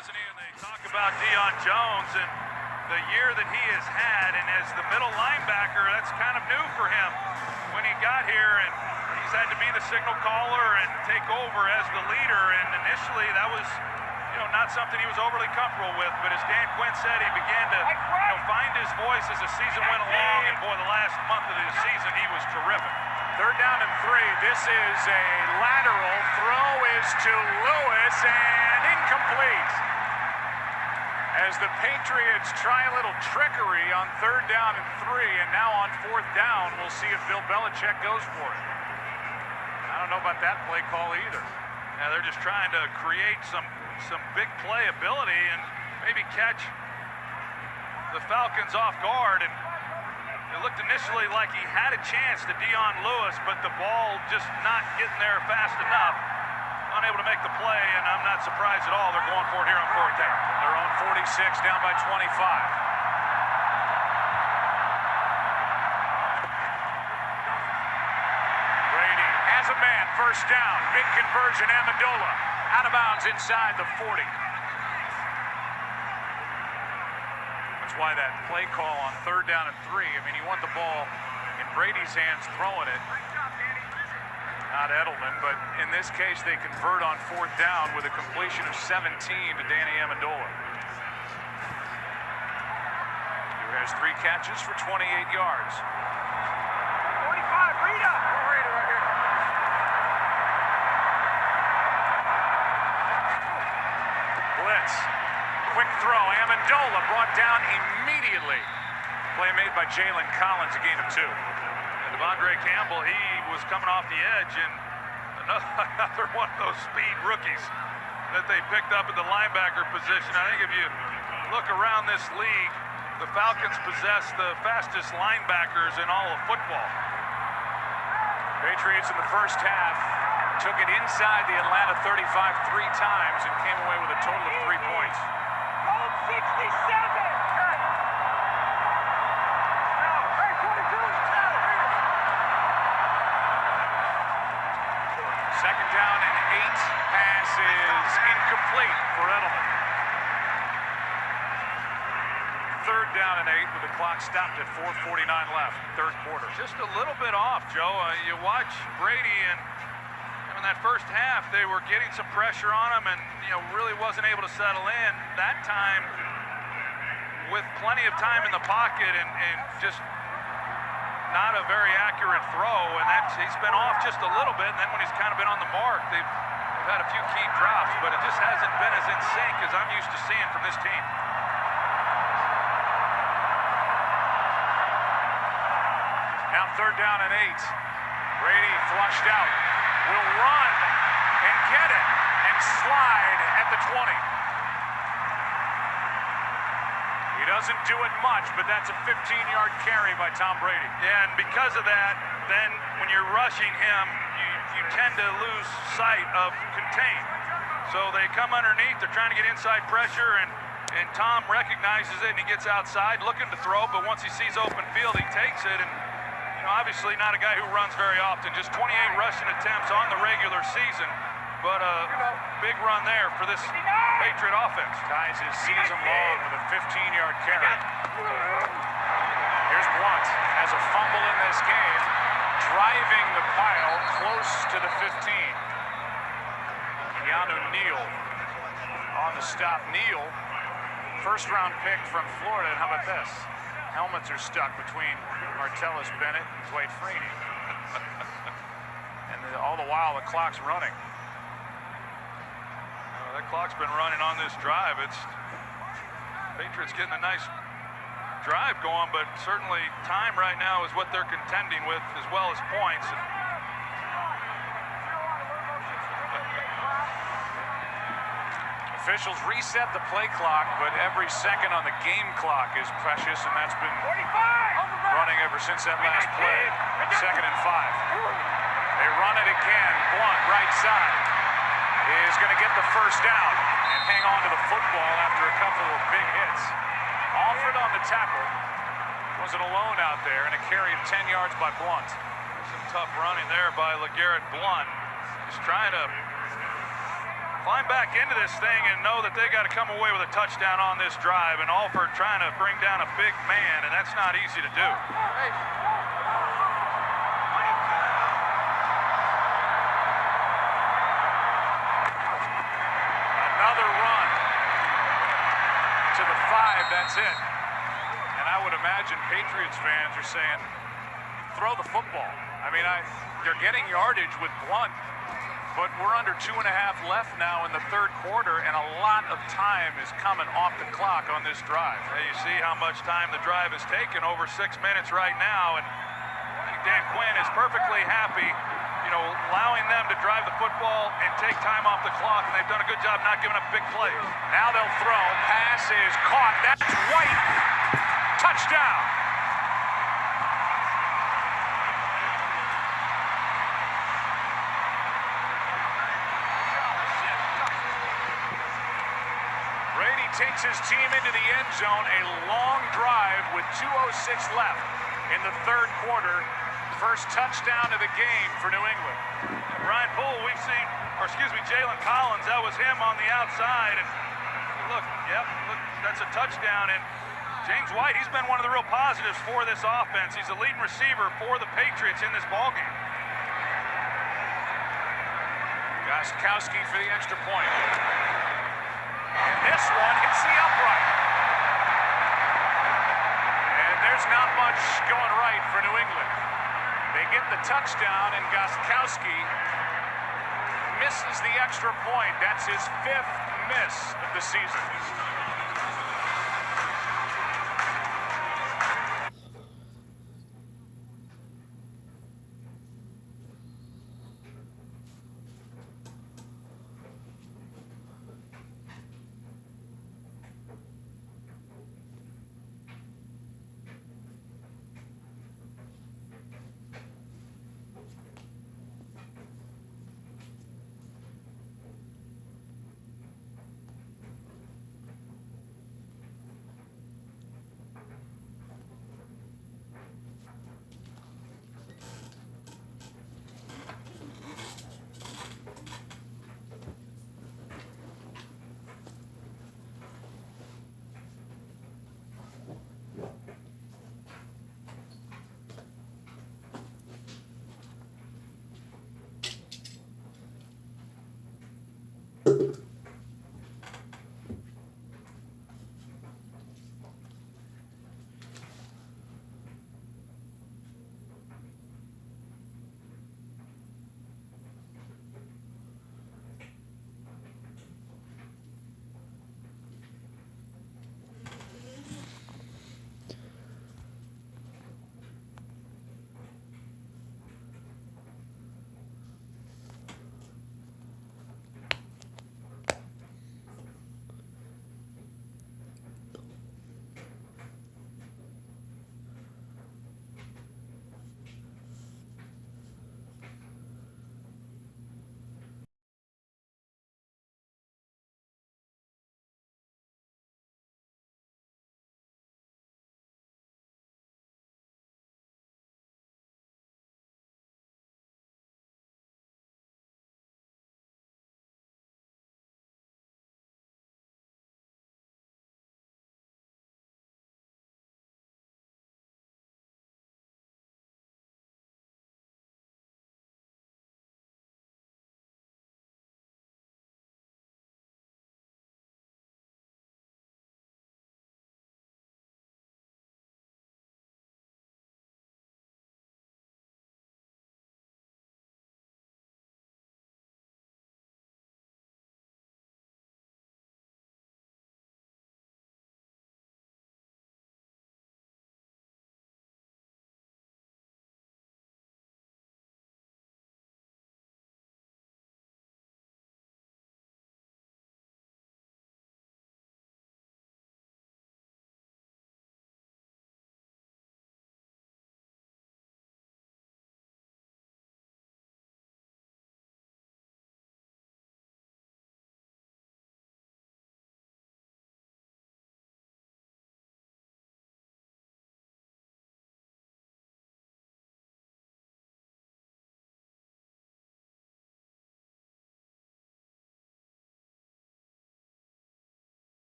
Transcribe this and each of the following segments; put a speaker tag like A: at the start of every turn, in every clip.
A: hasn't he? And they talk about Deion Jones and the year that he has had, and as the middle linebacker, that's kind of new for him when he got here, and he's had to be the signal caller and take over as the leader, and initially that was not something he was overly comfortable with, but as Dan Quinn said, he began to find his voice as the season went along, and boy, the last month of the season he was terrific.
B: 3rd down and 3. This is a lateral. Throw is to Lewis and incomplete. As the Patriots try a little trickery on 3rd down and 3, and now on 4th down, we'll see if Bill Belichick goes for it. I don't know about that play call either.
A: Yeah, they're just trying to create some big play ability and maybe catch the Falcons off guard. And it looked initially like he had a chance to Dion Lewis, but the ball just not getting there fast enough. Unable to make the play, and I'm not surprised at all they're going for it here on 4th down.
B: They're on 46, down by 25. Brady has a man, 1st down. Big conversion, Amendola. Out of bounds inside the 40. That's why that play call on 3rd down and 3. I mean, you want the ball in Brady's hands throwing it, not Edelman, but in this case they convert on 4th down with a completion of 17 to Danny Amendola, who has 3 catches for 28 yards.
C: 45, Rita! Rita right here.
B: Blitz. Quick throw. Amendola brought down immediately. Play made by Jalen Collins, a gain of 2.
A: And Devondre Campbell, he was coming off the edge, and another one of those speed rookies that they picked up at the linebacker position. I think if you look around this league, the Falcons possess the fastest linebackers in all of football.
B: Patriots in the first half took it inside the Atlanta 35 3 times and came away with a total of 3 points.
C: Goal 67!
B: Second down and 8. Pass is incomplete for Edelman. 3rd down and 8 with the clock stopped at 4:49 left, 3rd quarter.
A: Just a little bit off, Joe. You watch Brady, and in that first half, they were getting some pressure on him, and really wasn't able to settle in. That time, with plenty of time in the pocket, and just not a very accurate throw, and he's been off just a little bit, and then when he's kind of been on the mark, they've had a few key drops, but it just hasn't been as in sync as I'm used to seeing from this team.
B: Now 3rd down and 8. Brady flushed out, will run and get it, and slide at the 20. He doesn't do it much, but that's a 15-yard carry by Tom Brady.
A: Yeah, and because of that, then when you're rushing him, you tend to lose sight of contain. So they come underneath, they're trying to get inside pressure, and Tom recognizes it, and he gets outside looking to throw, but once he sees open field, he takes it, and obviously not a guy who runs very often, just 28 rushing attempts on the regular season, but a big run there for this Patriot offense.
B: Ties his season long with a 15-yard carry. Here's Blunt, has a fumble in this game, driving the pile close to the 15. Keanu Neal on the stop. Neal, 1st-round pick from Florida, and how about this? Helmets are stuck between Martellus Bennett and Dwight Freeney. And all the while, the clock's running.
A: That clock's been running on this drive. Patriots getting a nice drive going, but certainly time right now is what they're contending with, as well as points.
B: Officials reset the play clock, but every second on the game clock is precious, and that's been running ever since that last play. 2nd and 5. They run it again. Blunt, right side, is going to get the 1st down and hang on to the football after a couple of big hits. Alford on the tackle. Wasn't alone out there, and a carry of 10 yards by Blunt.
A: Some tough running there by LeGarrette Blunt. Just trying to climb back into this thing and know that they got to come away with a touchdown on this drive, and Alford trying to bring down a big man, and that's not easy to do.
B: Another run to the 5, that's it. And I would imagine Patriots fans are saying, throw the football. I mean, they're getting yardage with Blunt, but we're under 2.5 left now in the third quarter, and a lot of time is coming off the clock on this drive.
A: Yeah, you see how much time the drive has taken, over 6 minutes right now, and I think Dan Quinn is perfectly happy, you know, allowing them to drive the football and take time off the clock, and they've done a good job not giving up big plays.
B: Now they'll throw. Pass is caught. That's White. Touchdown. Brady takes his team into the end zone. A long drive with 2:06 left in the third quarter. First touchdown of the game for New England.
A: Ryan Poole, we've seen, or excuse me, Jalen Collins, that was him on the outside. And look, that's a touchdown. And James White, he's been one of the real positives for this offense. He's the leading receiver for the Patriots in this ballgame.
B: Gostkowski for the extra point. And this one hits the upright. And there's not much going right for New England. They get the touchdown, and Gostkowski misses the extra point. That's his 5th miss of the season.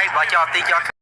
D: fight like y'all think y'all